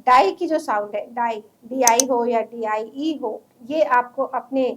Die की जो sound है, डाई, DI हो या DIE हो, ये आपको अपने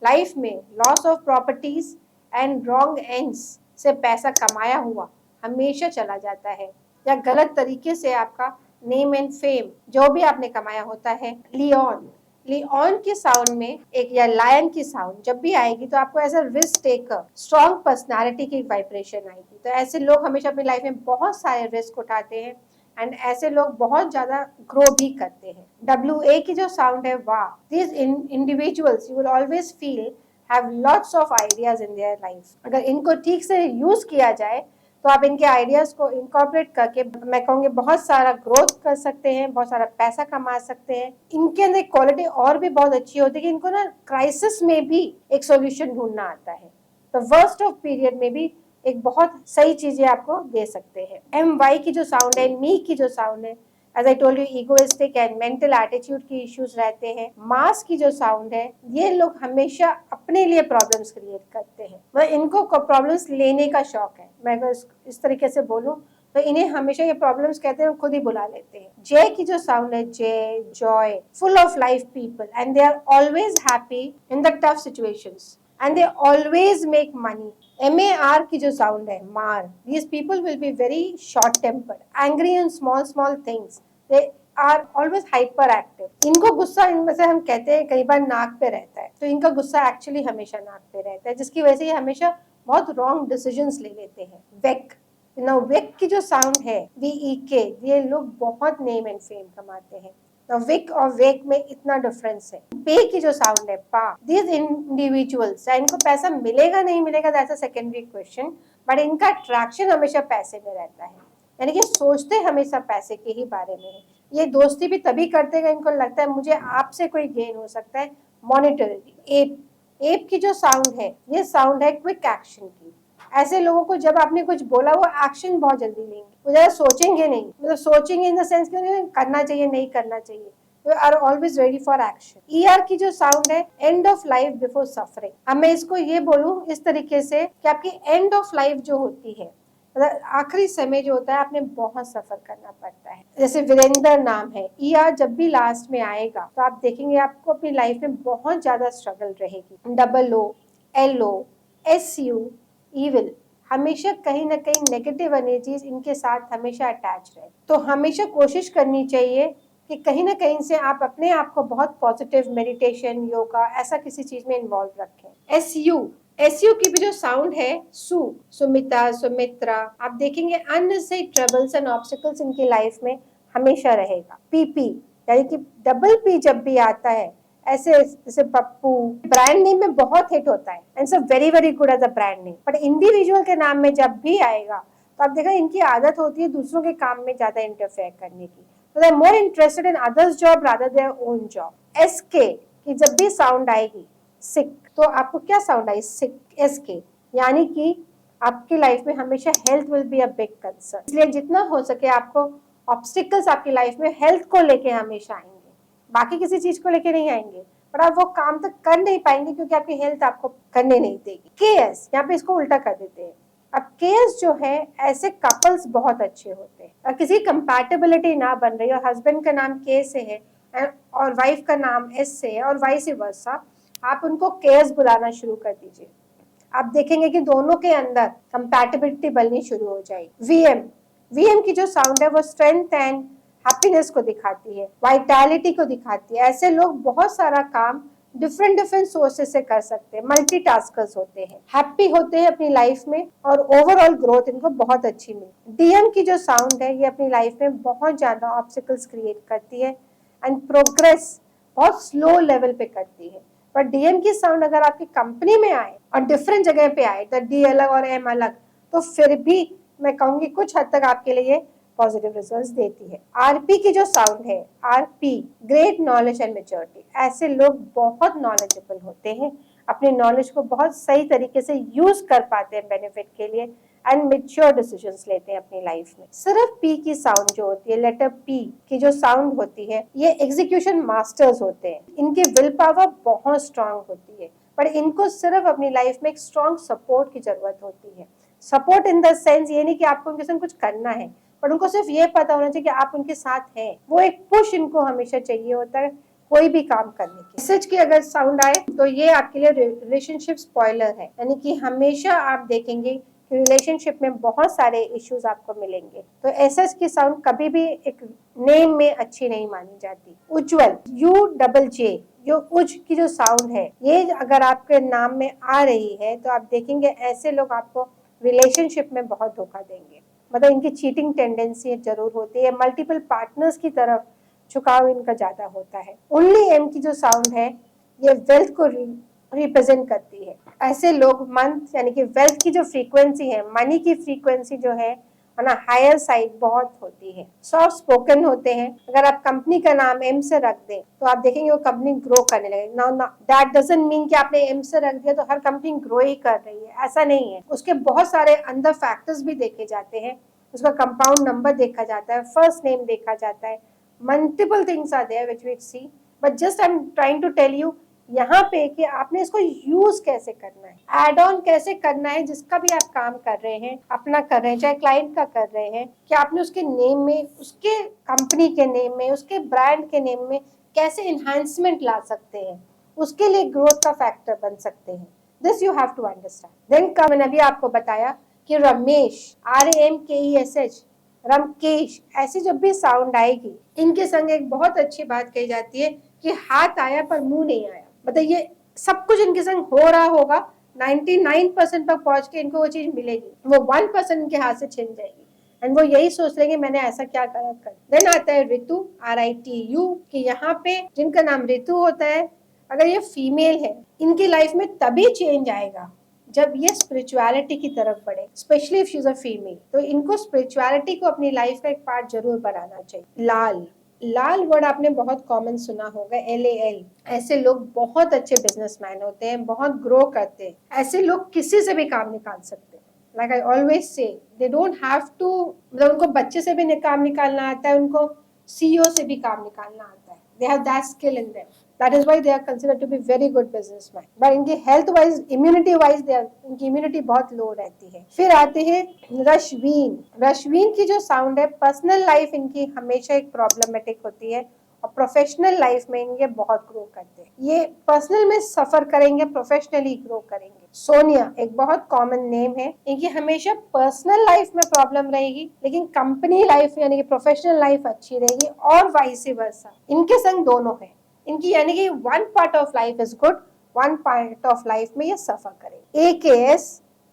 लाइफ में loss of properties and wrong ends से पैसा कमाया हुआ हमेशा चला जाता है, या गलत तरीके से आपका नेम एंड फेम जो भी आपने कमाया होता है। लियोन, लियोन की साउंड में एक, या लायन की साउंड जब भी आएगी तो आपको as a risk taker, strong personality की वाइब्रेशन आएगी। तो ऐसे लोग हमेशा अपनी लाइफ में बहुत सारे रिस्क उठाते हैं एंड ऐसे लोग बहुत ज्यादा ग्रो भी करते हैं। WA की जो साउंड है, वाह, this individuals you will always feel have lots of ideas in their life. अगर इनको ठीक से यूज किया जाए तो आप इनके आइडियाज को इनकॉर्पोरेट करके, मैं कहूँगी, बहुत सारा ग्रोथ कर सकते हैं, बहुत सारा पैसा कमा सकते हैं। इनके अंदर क्वालिटी और भी बहुत अच्छी होती है कि इनको ना क्राइसिस में भी एक सॉल्यूशन ढूंढना आता है। तो वर्स्ट ऑफ पीरियड में भी एक बहुत सही चीजें आपको दे सकते हैं। MY की जो साउंड है, मी की जो साउंड है, as I told you, egoistic and mental attitude की इश्यूज रहते हैं। मास की जो साउंड है, ये लोग हमेशा अपने लिए प्रॉब्लम्स क्रिएट करते हैं, मतलब इनको प्रॉब्लम्स लेने का शौक है। मैं अगर इस तरीके से बोलूं तो इन्हें हमेशा ये प्रॉब्लम्स कहते हैं, खुद ही बुला लेते हैं। जे की जो साउंड है, J, joy, full of life people and they are always happy in the tough situations and they always make money. MAR की जो साउंड है, मार, these people will be very short tempered, angry in small things, they are always hyperactive। इनको गुस्सा, इनमें से हम कहते हैं कई बार नाक पे रहता है, तो इनका गुस्सा एक्चुअली हमेशा नाक पे रहता है, जिसकी वजह से ये हमेशा बहुत रॉन्ग डिसीजंस ले लेते हैं। वेक, वेक की जो साउंड है, VEK, ये लोग बहुत नेम एंड फेम कमाते हैं। विक और वेक में इतना डिफरेंस है। पे की जो साउंड है, पा, दीज इंडिविजुअल्स, इनको पैसा मिलेगा नहीं मिलेगा that's a secondary question, but इनका अट्रैक्शन हमेशा पैसे में रहता है, यानी कि सोचते हमेशा पैसे के ही बारे में है। ये दोस्ती भी तभी करते हैं इनको लगता है मुझे आपसे कोई गेन हो सकता है मॉनिटरी। एप, एप की जो साउंड है, ये साउंड है क्विक एक्शन की। ऐसे लोगों को जब आपने कुछ बोला वो एक्शन बहुत जल्दी लेंगे, वो ज्यादा सोचेंगे नहीं, मतलब सोचेंगे इन द सेंस कि करना चाहिए नहीं करना चाहिए, are always ready for action. ER की जो साउंड है, end of life before suffering. अब मैं इसको ये बोलूं इस तरीके से कि आपकी एंड ऑफ लाइफ जो होती है, मतलब आखिरी समय जो होता है, आपने बहुत सफर करना पड़ता है। जैसे वीरेंद्र नाम है, ER जब भी लास्ट में आएगा तो आप देखेंगे आपको अपनी लाइफ में बहुत ज्यादा स्ट्रगल रहेगी। DO, LO, SU, ईविल, हमेशा कहीं ना कहीं नेगेटिव एनर्जीज इनके साथ हमेशा अटैच रहे। तो हमेशा कोशिश करनी चाहिए कि कहीं ना कहीं से आप अपने आप को बहुत पॉजिटिव, मेडिटेशन, योगा, ऐसा किसी चीज में इन्वॉल्व रखें। SU की भी जो साउंड है, सु, सुमिता, सुमित्रा, आप देखेंगे अननेसेसरी ट्रबल्स एंड ऑब्स्टिकल्स इनकी लाइफ में हमेशा रहेगा। PP, यानी कि डबल P जब भी आता है, ऐसे जैसे पप्पू, ब्रांड नेम में बहुत हिट होता है and so very very good as a brand name, but individual के नाम में जब भी आएगा तो आप देखा इनकी आदत होती है दूसरों के काम में ज्यादा इंटरफेयर करने की, तो they are more interested in others job rather their own job. SK की जब भी साउंड आएगी, सिक, तो आपको क्या साउंड आई, सिक, SK, यानी कि आपकी लाइफ में हमेशा health will be a big concern, इसलिए जितना हो सके आपको ऑब्स्टिकल्स आपकी लाइफ में हेल्थ को लेके हमेशा आएंगे, बाकी किसी चीज को लेके नहीं आएंगे, पर आप वो काम तक कर नहीं पाएंगे क्योंकि आपकी हेल्थ आपको करने नहीं देगी। KS, यहाँ पे इसको उल्टा कर देते हैं। अब KS जो है, ऐसे कपल्स बहुत अच्छे होते हैं, और किसी कंपैटिबिलिटी ना बन रही और हस्बैंड का नाम K से है और वाइफ का नाम S से है और वाइस वर्सा, आप उनको KS बुलाना शुरू कर दीजिए, आप देखेंगे कि दोनों के अंदर कंपैटिबिलिटी बननी शुरू हो जाएगी। VM की जो साउंड है वो स्ट्रेंथ एंड हैप्पीनेस को दिखाती है, वाइटैलिटी को दिखाती है। ऐसे लोग बहुत सारा काम डिफरेंट सोर्सेस से कर सकते हैं, मल्टीटास्कर्स होते हैं, हैप्पी होते हैं अपनी लाइफ में और ओवरऑल ग्रोथ इनको बहुत अच्छी मिली। DM की जो साउंड है, ये अपनी लाइफ में बहुत ज्यादा ऑब्स्टिकल्स क्रिएट करती है एंड प्रोग्रेस बहुत स्लो लेवल पे करती है। पर DM की साउंड अगर आपकी कंपनी में आए और डिफरेंट जगह पे आए, तो D अलग और M अलग, तो फिर भी मैं कहूंगी कुछ हद तक आपके लिए पॉजिटिव रिजल्ट्स देती है। RP की जो साउंड है, RP, great knowledge and maturity, ऐसे लोग बहुत नॉलेजेबल होते हैं, अपने नॉलेज को बहुत सही तरीके से यूज कर पाते हैं बेनिफिट के लिए एंड मेच्योर डिसीजंस लेते हैं अपनी लाइफ में। सिर्फ P की साउंड जो होती है, लेटर P की जो साउंड होती है, ये एग्जीक्यूशन मास्टर्स होते हैं, इनकी विल पावर बहुत स्ट्रांग होती है, पर इनको सिर्फ अपनी लाइफ में एक स्ट्रांग सपोर्ट की जरूरत होती है। सपोर्ट इन द सेंस ये नहीं कि आपको उनके संग कुछ करना है, पर उनको सिर्फ ये पता होना चाहिए कि आप उनके साथ हैं। वो एक पुश इनको हमेशा चाहिए होता है कोई भी काम करने की। मैसेज की अगर साउंड आए तो ये आपके लिए रिलेशनशिप स्पॉइलर है, यानी कि हमेशा आप देखेंगे कि रिलेशनशिप में बहुत सारे इश्यूज आपको मिलेंगे। तो एसएस की साउंड कभी भी एक नेम में अच्छी नहीं मानी जाती। उज्जवल, UJJ, जो उज की जो साउंड है, ये अगर आपके नाम में आ रही है तो आप देखेंगे ऐसे लोग आपको रिलेशनशिप में बहुत धोखा देंगे। मतलब इनकी चीटिंग टेंडेंसी जरूर होती है, मल्टीपल पार्टनर्स की तरफ झुकाव इनका ज्यादा होता है। ओनली एम की जो साउंड है ये वेल्थ को रिप्रेजेंट करती है। ऐसे लोग मंथ यानी कि वेल्थ की जो फ्रीक्वेंसी है, मनी की फ्रीक्वेंसी जो है ना, हायर साइड बहुत होती है। सॉफ्ट स्पोकन होते हैं। अगर आप कंपनी का नाम एम से रख दें तो आप देखेंगे वो कंपनी ग्रो करने लगेगी। नाउ दैट डजंट मीन कि आपने एम से रख दिया तो हर कंपनी ग्रो ही कर रही है, ऐसा नहीं है। उसके बहुत सारे अंदर फैक्टर्स भी देखे जाते हैं। उसका कंपाउंड नंबर देखा जाता है, फर्स्ट नेम देखा जाता है, multiple things are there which we see, but just I am trying to tell you यहाँ पे कि आपने इसको यूज कैसे करना है, एड ऑन कैसे करना है। जिसका भी आप काम कर रहे हैं, अपना कर रहे हैं, चाहे क्लाइंट का कर रहे हैं, कि आपने उसके नेम में, उसके कंपनी के नेम में, उसके ब्रांड के नेम में कैसे इन्हांसमेंट ला सकते हैं, उसके लिए ग्रोथ का फैक्टर बन सकते हैं। This you have to understand. Then मैंने अभी आपको बताया कि रमेश, RAMKESH, रमकेश, ऐसी जब भी साउंड आएगी, इनके संग एक बहुत अच्छी बात कही जाती है कि हाथ आया पर मुंह नहीं आया। मतलब ये सब कुछ इनके संग हो रहा होगा, 99% पर पहुंच के इनको वो चीज मिलेगी, वो 1% इनके हाथ से छिन जाएगी एंड वो यही सोच लेंगे मैंने ऐसा क्या करा कर। देन आता है ऋतु, RITU, कि यहाँ पे जिनका नाम ऋतु होता है, अगर ये फीमेल है, इनकी लाइफ में तभी चेंज आएगा जब ये स्पिरिचुअलिटी की तरफ बढ़े, specially if she is a female. तो इनको स्पिरिचुअलिटी को अपनी लाइफ का एक पार्ट जरूर बनाना चाहिए। लाल, लाल वर्ड आपने बहुत कॉमन सुना होगा, LAL। ऐसे लोग बहुत अच्छे बिजनेसमैन होते हैं, बहुत ग्रो करते हैं। ऐसे लोग किसी से भी काम निकाल सकते हैं। Like I always say, they don't have to, मतलब उनको बच्चे से भी काम निकालना आता है, उनको CEO से भी काम निकालना आता है। They have that skill in them. That is why they are considered to be very good businessmen. But इनकी health wise, immunity wise, इनकी immunity बहुत low रहती है। फिर आते हैं रश्वीन। रश्वीन की जो साउंड है, पर्सनल लाइफ इनकी हमेशा एक प्रॉब्लमेटिक होती है और प्रोफेशनल लाइफ में इनके बहुत ग्रो करते हैं। ये पर्सनल में सफर करेंगे, प्रोफेशनली ग्रो करेंगे। सोनिया एक बहुत कॉमन नेम है। इनकी हमेशा पर्सनल लाइफ में प्रॉब्लम रहेगी, लेकिन कंपनी लाइफ यानी कि प्रोफेशनल लाइफ अच्छी रहेगी, और वाइस वर्सा। इनके संग दोनों है इनकी, यानी कि one part of life is good, one part of life में ये सफर करेंगे। AKS,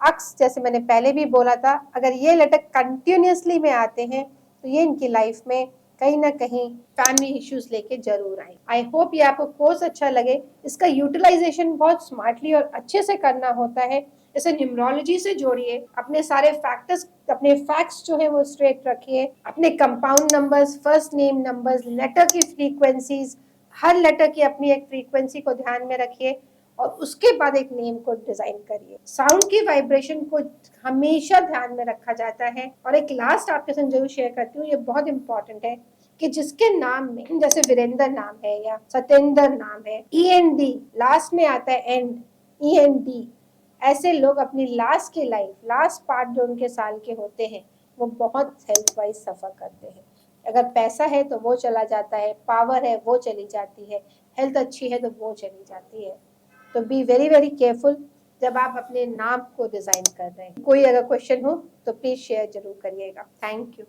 अक्स, जैसे मैंने पहले भी बोला था, अगर ये लेटर कंटिन्यूसली में आते हैं तो ये इनकी लाइफ में कहीं ना कहीं फैमिली इश्यूज लेके जरूर आए। आई होप ये आपको कोर्स अच्छा लगे। इसका यूटिलाइजेशन बहुत स्मार्टली और अच्छे से करना होता है। इसे न्यूमरोलॉजी से जोड़िए, अपने सारे फैक्टर्स, अपने फैक्ट्स जो है वो स्ट्रेट रखिए, अपने compound numbers, first name numbers, letter की फ्रीक्वेंसीज, हर लेटर की अपनी एक फ्रीक्वेंसी को ध्यान में रखिए और उसके बाद एक नेम को डिजाइन करिए। साउंड की वाइब्रेशन को हमेशा ध्यान में रखा जाता है। और एक लास्ट आपके साथ जरूर शेयर करती हूँ, ये बहुत इंपॉर्टेंट है कि जिसके नाम में, जैसे वीरेंद्र नाम है या सत्येंद्र नाम है, END लास्ट में आता है, एंड END, ऐसे लोग अपनी लास्ट की लाइफ, लास्ट पार्ट जो उनके साल के होते हैं, वो बहुत हेल्थ वाइज सफर करते हैं। अगर पैसा है तो वो चला जाता है, पावर है वो चली जाती है, हेल्थ अच्छी है तो वो चली जाती है। तो बी वेरी वेरी केयरफुल जब आप अपने नाम को डिजाइन कर रहे हैं। कोई अगर क्वेश्चन हो तो प्लीज शेयर जरूर करिएगा। Thank you.